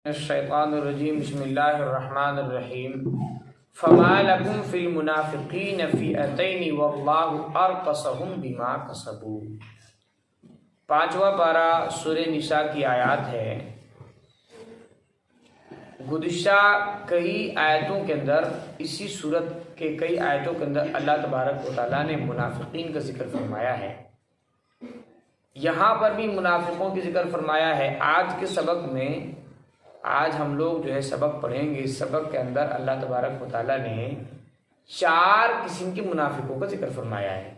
الشیطان الرجیم بسم اللہ الرحمن الرحیم فما لکم فی المنافقین فئتین واللہ ارکسہم بما کسبوا۔ پانچواں پارہ سورہ نساء کی آیات ہے۔ گزشتہ کئی آیتوں کے اندر، اسی صورت کے کئی آیتوں کے اندر اللہ تبارک و تعالیٰ نے منافقین کا ذکر فرمایا ہے۔ یہاں پر بھی منافقوں کی ذکر فرمایا ہے۔ آج کے سبق میں آج ہم لوگ سبق پڑھیں گے۔ اس سبق کے اندر اللہ تبارک و تعالیٰ نے 4 قسم کے منافقوں کا ذکر فرمایا ہے۔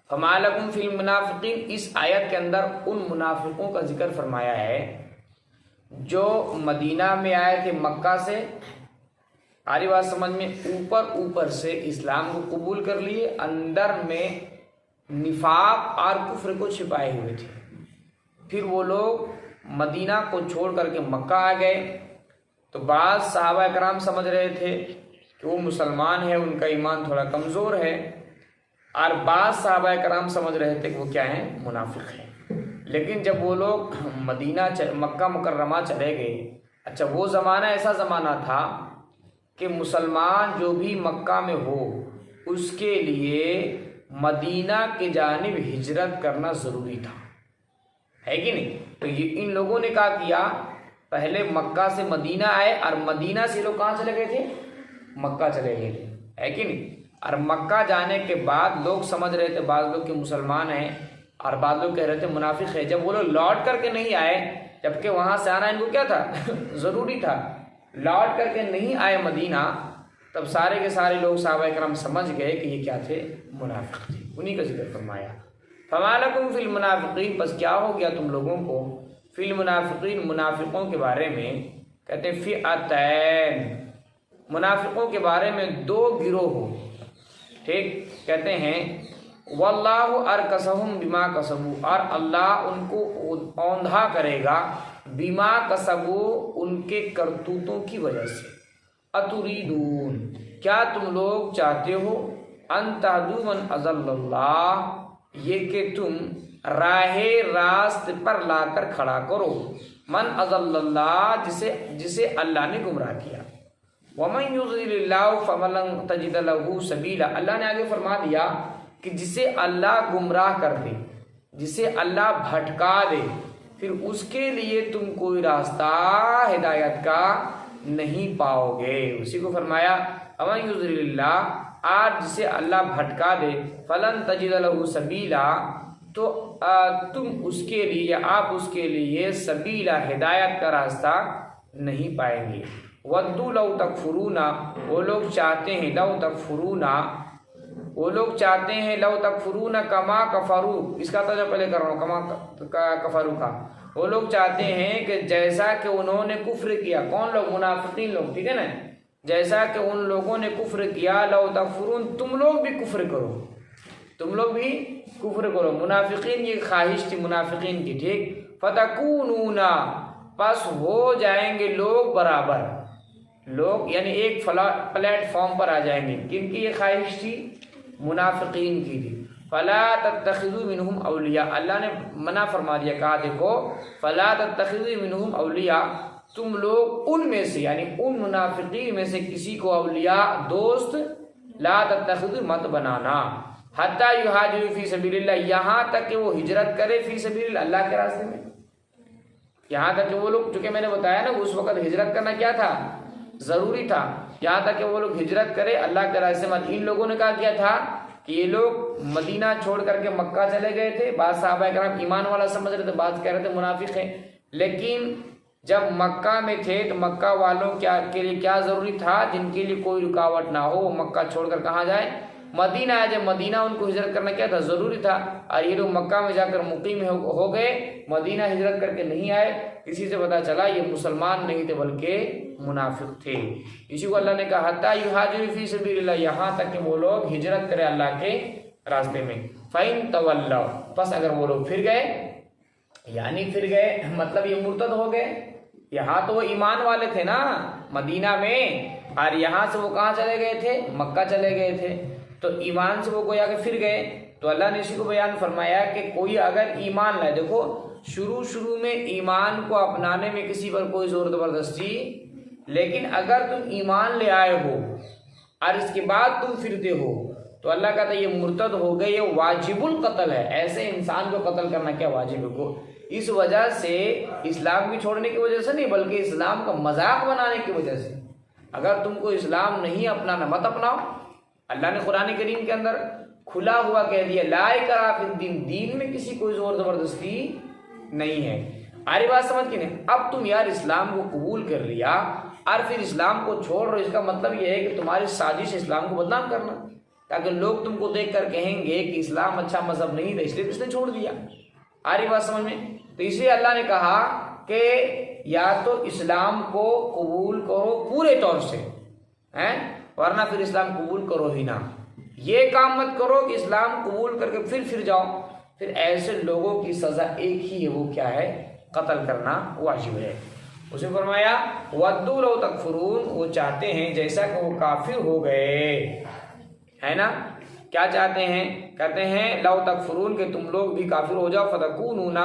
فما لکم فی المنافقین، اس آیت کے اندر ان منافقوں کا ذکر فرمایا ہے جو مدینہ میں آئے تھے مکہ سے، آری بات سمجھ میں، اوپر سے اسلام کو قبول کر لیے، اندر میں نفاق اور کفر کو چھپائے ہوئے تھے۔ پھر وہ لوگ مدینہ کو چھوڑ کر کے مکہ آ گئے تو بعض صحابہ کرام سمجھ رہے تھے کہ وہ مسلمان ہے، ان کا ایمان تھوڑا کمزور ہے، اور بعض صحابہ کرام سمجھ رہے تھے کہ وہ کیا ہیں، منافق ہیں۔ لیکن جب وہ لوگ مکہ مکرمہ چلے گئے، اچھا وہ زمانہ ایسا زمانہ تھا کہ مسلمان جو بھی مکہ میں ہو اس کے لیے مدینہ کی جانب ہجرت کرنا ضروری تھا، ہے کہ نہیں؟ تو یہ ان لوگوں نے کیا کیا، پہلے مکہ سے مدینہ آئے، اور مدینہ سے لوگ کہاں چلے گئے تھے، مکہ چلے گئے تھے، ہے کہ نہیں؟ اور مکہ جانے کے بعد لوگ سمجھ رہے تھے بعض لوگ کہ مسلمان ہیں، اور بعض لوگ کہہ رہے تھے منافق ہے۔ جب وہ لوگ لوٹ کر کے نہیں آئے، جبکہ وہاں سے آنا ان کو کیا تھا، ضروری تھا، لوٹ کر کے نہیں آئے مدینہ، تب سارے کے سارے لوگ صحابہ کرام سمجھ گئے کہ یہ کیا تھے، منافق تھے۔ انہی کا ذکر فرمایا۔ فما لکم فی المنافقین، پس کیا ہو گیا تم لوگوں کو، فی المنافقین، منافقوں کے بارے میں، کہتے ہیں فئتین، منافقوں کے بارے میں 2 گروہ ہو، ٹھیک، کہتے ہیں واللہ ارکسہم بما کسبوا، اور اللہ ان کو اوندھا کرے گا، بما کسبوا، ان کے کرتوتوں کی وجہ سے۔ اتریدون، کیا تم لوگ چاہتے ہو، ان تہدوا من اضل اللہ، یہ کہ تم راہ راست پر لا کر کھڑا کرو، من اضل اللہ، جسے اللہ نے گمراہ کیا۔ ومن یضلل اللہ فلن تجد له سبیلا، اللہ نے آگے فرما دیا کہ جسے اللہ گمراہ کر دے، جسے اللہ بھٹکا دے، پھر اس کے لیے تم کوئی راستہ ہدایت کا نہیں پاؤ گے۔ اسی کو فرمایا ومن یضلل اللہ، آج جسے اللہ بھٹکا دے، فلن تجد له سبیلا، تو تم اس کے لیے، آپ اس کے لیے سبیلا، ہدایت کا راستہ نہیں پائیں گے۔ ودوا لو تکفرون، وہ لوگ چاہتے ہیں، لو تکفرون، وہ لوگ چاہتے ہیں، لو تکفرون کما کفروا، اس کا ترجمہ پہلے کر رہا ہوں، کما کفروا کا، وہ لوگ چاہتے ہیں کہ جیسا کہ انہوں نے کفر کیا، کون لوگ، منافقین لوگ، ٹھیک ہے نا، جیسا کہ ان لوگوں نے کفر کیا، لو تکفرون، تم لوگ بھی کفر کرو، تم لوگ بھی کفر کرو۔ منافقین یہ خواہش تھی منافقین کی، ٹھیک، فتکونون، پس ہو جائیں گے لوگ برابر، لوگ یعنی ایک پلیٹ فارم پر آ جائیں گے۔ کن کی یہ خواہش تھی، منافقین کی تھی۔ فلا تتخذوا منہم اولیاء، اللہ نے منع فرما دیا، کہا دیکھو فلا تتخذوا منہم اولیاء، تم لوگ ان میں سے، یعنی ان منافقین میں سے کسی کو اولیاء، دوست، لا تتخذوا، مت بنانا، حتی یہاجروا فی سبیل اللہ، یہاں تک کہ وہ ہجرت کرے، فی سبیل اللہ، اللہ کے راستے میں، یہاں تک کہ وہ لوگ، چونکہ میں نے بتایا نا اس وقت ہجرت کرنا کیا تھا، ضروری تھا، یہاں تک کہ وہ لوگ ہجرت کرے اللہ کے راستے میں۔ ان لوگوں نے کہا کیا تھا کہ یہ لوگ مدینہ چھوڑ کر کے مکہ چلے گئے تھے، بعض صحابہ کرام ایمان والا سمجھ رہے تھے، بعض کہہ رہے تھے منافق ہیں، لیکن جب مکہ میں تھے تو مکہ والوں کے لیے کیا ضروری تھا، جن کے لیے کوئی رکاوٹ نہ ہو، وہ مکہ چھوڑ کر کہاں جائیں، مدینہ آئے۔ جب مدینہ ان کو ہجرت کرنا کیا تھا، ضروری تھا، اور یہ لوگ مکہ میں جا کر مقیم ہو گئے، مدینہ ہجرت کر کے نہیں آئے، اسی سے پتہ چلا یہ مسلمان نہیں تھے بلکہ منافق تھے۔ اسی کو اللہ نے کہا حتی یہاجروا فی سبیل اللہ، یہاں تک کہ وہ لوگ ہجرت کرے اللہ کے راستے میں۔ فَإِن تَوَلَّوْا، پس اگر وہ لوگ پھر گئے، یعنی پھر گئے مطلب یہ مرتد ہو گئے، یہاں تو وہ ایمان والے تھے نا مدینہ میں، اور یہاں سے وہ کہاں چلے گئے تھے، مکہ چلے گئے تھے، تو ایمان سے وہ گویا کہ پھر گئے، تو اللہ نے اسی کو بیان فرمایا کہ کوئی اگر ایمان لائے، دیکھو شروع میں ایمان کو اپنانے میں کسی پر کوئی زور زبردستی، لیکن اگر تم ایمان لے آئے ہو اور اس کے بعد تم پھرتے ہو تو اللہ کہتا ہے یہ مرتد ہو گئے، یہ واجب القتل ہے۔ ایسے انسان کو قتل کرنا کیا واجب ہے کو؟ اس وجہ سے اسلام کی چھوڑنے کی وجہ سے نہیں، بلکہ اسلام کا مذاق بنانے کی وجہ سے۔ اگر تم کو اسلام نہیں اپنانا مت اپناؤ۔ اللہ نے قرآن کریم کے اندر کھلا ہوا کہہ دیا لا اکراہ فی الدین، دین میں کسی کوئی زور زبردستی نہیں ہے۔ آری بات سمجھ کے نہیں؟ اب تم یار اسلام کو قبول کر لیا اور پھر اسلام کو چھوڑ رہے، اس کا مطلب یہ ہے کہ تمہاری سازش ہے اسلام کو بدنام کرنا، تاکہ لوگ تم کو دیکھ کر کہیں گے کہ اسلام اچھا مذہب نہیں تھا، اس لیے اس نے چھوڑ دیا۔ آری بات سمجھ میں؟ تو اس لیے اللہ نے کہا کہ یا تو اسلام کو قبول کرو پورے طور سے، ورنہ پھر اسلام قبول کرو ہی نہ۔ یہ کام مت کرو کہ اسلام قبول کر کے پھر جاؤ، پھر ایسے لوگوں کی سزا ایک ہی ہے، وہ کیا ہے؟ قتل کرنا واجب ہے۔ اس نے فرمایا وَدُّوا لَوْ تَكْفُرُونَ، وہ چاہتے ہیں جیسا کہ وہ کافر ہو گئے، ہے نا؟ کیا چاہتے ہیں؟ کہتے ہیں لو تکفرون، کہ تم لوگ بھی کافر ہو جاؤ، فتکونون،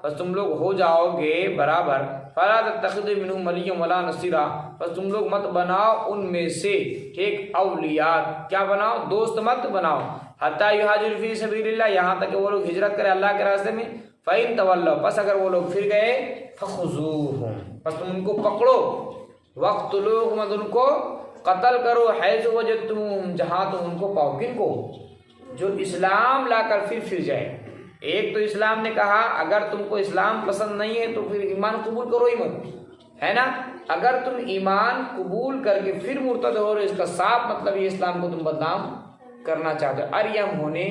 بس تم لوگ ہو جاؤ گے برابر، فلا تتخذوا منهم ولیا ولا نصیرا، بس تم لوگ مت بناؤ ان میں سے ٹھیک اولیاء، کیا بناؤ؟ دوست مت بناؤ، حتی یہاجروا فی سبیل اللہ، یہاں تک کہ وہ لوگ ہجرت کرے اللہ کے راستے میں، فإن تولوا، بس اگر وہ لوگ پھر گئے، فخذوہم، بس تم ان کو پکڑو، وقتلوہم، ان کو قتل کرو، حیث وجدتموہم، جہاں تم ان کو پاؤ۔ کن کو؟ جو اسلام لا کر پھر جائے۔ ایک تو اسلام نے کہا اگر تم کو اسلام پسند نہیں ہے تو پھر ایمان قبول کرو ہی مت، ہے نا؟ اگر تم ایمان قبول کر کے پھر مرتد ہو رہے، اس کا صاف مطلب یہ اسلام کو تم بدنام کرنا چاہتے ہو، اور یہ ہم ہونے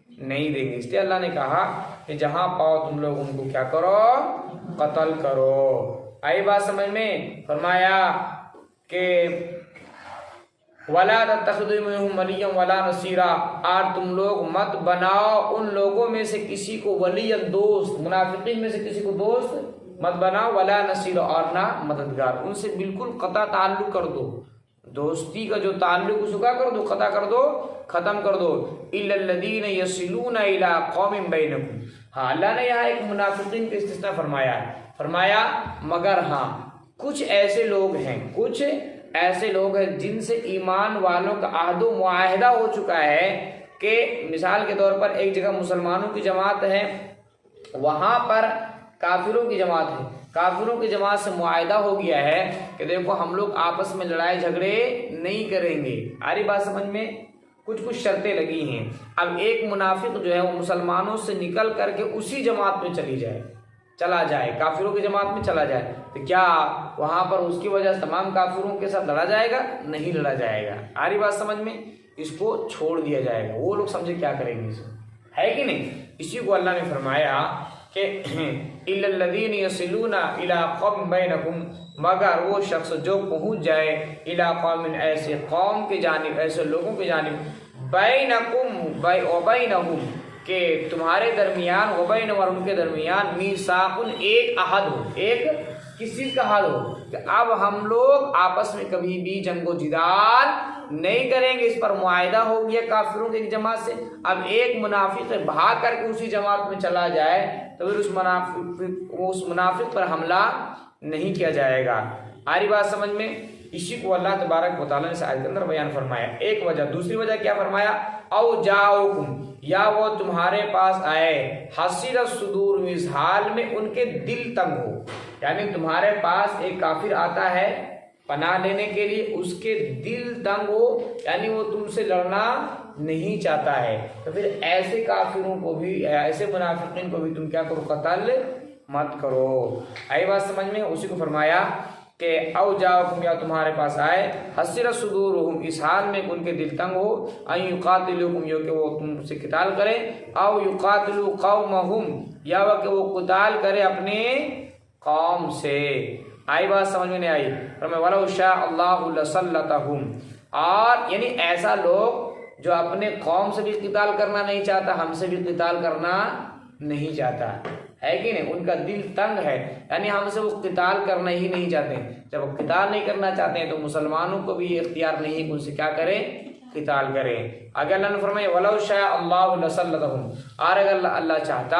نہیں دیں گے۔ اس لیے اللہ نے کہا کہ جہاں پاؤ تم لوگ ان کو کیا کرو؟ قتل کرو۔ آئی بات سمجھ میں؟ فرمایا کہ وَلَا تَتَّخِذُوا مِنْهُمْ وَلِيًّا وَلَا نَصِيرًا، اور تم لوگ مت بناؤ ان لوگوں میں سے کسی کو ولی دوست، منافقین میں سے کسی کو دوست مت بناؤ، ولا نصیر، اور نہ مددگار، ان سے بالکل قطع تعلق کر دو، دوستی کا جو تعلق اس کا کر دو، قطع کر دو، ختم کر دو۔ إِلَّا الَّذِينَ يَصِلُونَ إِلَىٰ قَوْمٍ بَيْنَكُمْ، ہاں اللہ نے یہاں ایک منافقین کا استثناء فرمایا ہے، فرمایا مگر ہاں کچھ ایسے لوگ ہیں، کچھ ایسے لوگ ہیں جن سے ایمان والوں کا عہد و معاہدہ ہو چکا ہے، کہ مثال کے طور پر ایک جگہ مسلمانوں کی جماعت ہے، وہاں پر کافروں کی جماعت ہے، کافروں کی جماعت سے معاہدہ ہو گیا ہے کہ دیکھو ہم لوگ آپس میں لڑائی جھگڑے نہیں کریں گے۔ آری بات سمجھ میں؟ کچھ شرطیں لگی ہیں۔ اب ایک منافق جو ہے وہ مسلمانوں سے نکل کر کے اسی جماعت میں چلا جائے، کافروں کی جماعت میں چلا جائے، تو کیا وہاں پر اس کی وجہ سے تمام کافروں کے ساتھ لڑا جائے گا؟ نہیں لڑا جائے گا۔ آری بات سمجھ میں؟ اس کو چھوڑ دیا جائے گا، وہ لوگ سمجھے کیا کریں گے، ہے کہ نہیں؟ اسی کو اللہ نے فرمایا کہ إِلَّا الَّذِينَ يَصِلُونَ إِلَىٰ قَوْمٍ بَيْنَكُمْ، مگر وہ شخص جو پہنچ جائے إِلَىٰ قَوْمٍ، ایسے قوم کے جانب، ایسے لوگوں کے جانب، بَيْنَكُمْ وَبَيْنَهُمْ، کہ تمہارے درمیان، وبین اور ان کے درمیان، میثاق، ایک عہد ہو، ایک کس چیز کا عہد ہو کہ اب ہم لوگ آپس میں کبھی بھی جنگ و جدال نہیں کریں گے، اس پر معاہدہ ہو گیا کافروں کی جماعت سے۔ اب ایک منافق بھاگ کر کے اسی جماعت میں چلا جائے تو پھر اس منافق پر حملہ نہیں کیا جائے گا۔ آری بات سمجھ میں؟ اسی کو اللہ تبارک و تعالیٰ نے اس آیت کے اندر بیان فرمایا، ایک وجہ۔ دوسری وجہ کیا فرمایا؟ او جاؤکم، یا وہ تمہارے پاس آئے، حسیر الصدور، اس حال میں ان کے دل تنگ ہو، یعنی تمہارے پاس ایک کافر آتا ہے پناہ لینے کے لیے، اس کے دل تنگ ہو، یعنی وہ تم سے لڑنا نہیں چاہتا ہے، تو پھر ایسے کافروں کو بھی، ایسے منافقین کو بھی تم کیا کرو؟ قتل مت کرو۔ آئی بات سمجھ میں؟ اسی کو فرمایا کہ او جاؤکم، یا تمہارے پاس آئے، حسر صدورہم، اس حال میں ان کے دل تنگ ہو، ان یقاتلوکم، یہ کہ وہ تم سے قتال کرے، او یقاتلوا قومہم، یا وہ کہ وہ قتال کرے اپنے قوم سے۔ آئی بات سمجھ میں نہیں آئی؟ فرمایا وَلَوْ شَاءَ اللَّهُ لَسَلَّطَهُمْ، اور یعنی ایسا لوگ جو اپنے قوم سے بھی قتال کرنا نہیں چاہتا، ہم سے بھی قتال کرنا نہیں چاہتا، ہے کہ نہیں؟ ان کا دل تنگ ہے، یعنی ہم سے وہ قتال کرنا ہی نہیں چاہتے۔ جب وہ قتال نہیں کرنا چاہتے ہیں تو مسلمانوں کو بھی یہ اختیار نہیں کہ ان سے کیا کریں؟ قتال کریں۔ اگر اللہ نے فرمایا وَلَوْ شَاءَ اللَّهُ لَسَلَّطَهُمْ، اور اگر اللہ چاہتا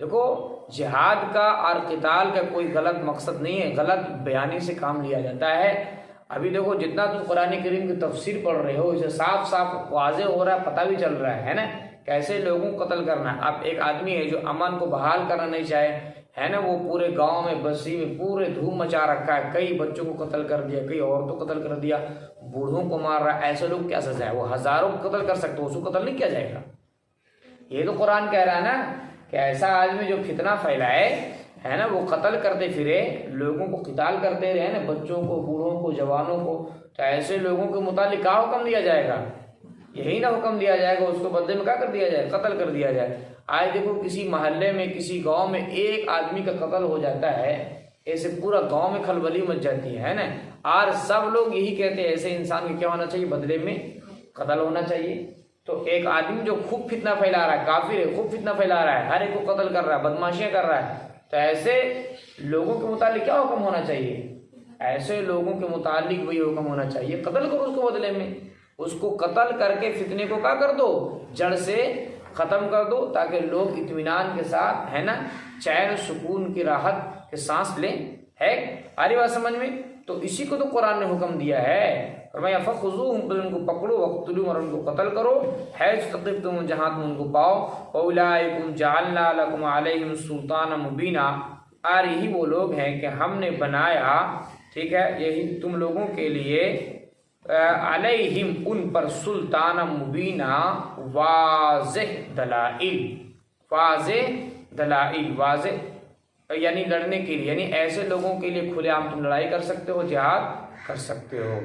دیکھو جہاد کا اور قتال کا کوئی غلط مقصد نہیں ہے، غلط بیانی سے کام لیا جاتا ہے۔ ابھی دیکھو جتنا تم قرآن کریم کی تفسیر پڑھ رہے ہو اسے صاف صاف واضح ہو رہا ہے، پتہ بھی چل رہا ہے نا کیسے لوگوں کو قتل کرنا ہے۔ اب ایک آدمی ہے جو امن کو بحال کرنا نہیں چاہے، ہے نا، وہ پورے گاؤں میں بستی میں پورے دھوم مچا رکھا ہے، کئی بچوں کو قتل کر دیا، کئی عورتوں کو قتل کر دیا، بوڑھوں کو مار رہا ہے، ایسے لوگ کیا سزا ہے؟ وہ ہزاروں کو قتل کر سکتے، اس کو قتل نہیں کیا جائے گا؟ یہ تو قرآن کہہ رہا ہے نا کہ ایسا آدمی جو فتنہ پھیلائے، ہے نا، وہ قتل کرتے پھرے، لوگوں کو قتال کرتے رہے نا، بچوں کو، بوڑھوں کو، جوانوں کو، تو ایسے لوگوں کے متعلق کیا حکم دیا جائے گا؟ یہی نہ حکم دیا جائے گا اس کو بدلے میں کیا کر دیا جائے؟ قتل کر دیا جائے۔ آج دیکھو کسی محلے میں کسی گاؤں میں ایک آدمی کا قتل ہو جاتا ہے، ایسے پورا گاؤں میں کھلبلی مچ جاتی ہے نا، اور سب لوگ یہی کہتے ہیں ایسے انسان کو کیا ہونا چاہیے؟ بدلے میں قتل ہونا چاہیے۔ تو ایک آدمی جو خوب فتنہ پھیلا رہا ہے، کافر ہے، خوب فتنہ پھیلا رہا ہے، ہر ایک کو قتل کر رہا ہے، بدماشیاں کر رہا ہے، تو ایسے لوگوں کے متعلق کیا حکم ہونا چاہیے؟ ایسے لوگوں کے متعلق وہی حکم ہونا چاہیے، قتل کرو اس کو، بدلے میں اس کو قتل کر کے فتنے کو کیا کر دو؟ جڑ سے ختم کر دو، تاکہ لوگ اطمینان کے ساتھ، ہے نا، چین سکون کی راحت کے سانس لیں۔ ہے آری بات سمجھ میں؟ تو اسی کو تو قرآن نے حکم دیا ہے، فرمایا فخذوہم، ان کو پکڑو، وقتلوہم، اور ان کو قتل کرو، حیث ثقفتم، جہاں تم ان کو پاؤ، اولئکم جعلنا لکم علیہم سلطانا مبینا، اور یہی وہ لوگ ہیں کہ ہم نے بنایا، ٹھیک ہے، یہی تم لوگوں کے لیے علیہم، ان پر، سلطان مبینہ، واضح دلائل، واضح دلائل، واضح یعنی لڑنے کے لیے، یعنی ایسے لوگوں کے لیے کھلے عام تم لڑائی کر سکتے ہو، جہاد کر سکتے ہو۔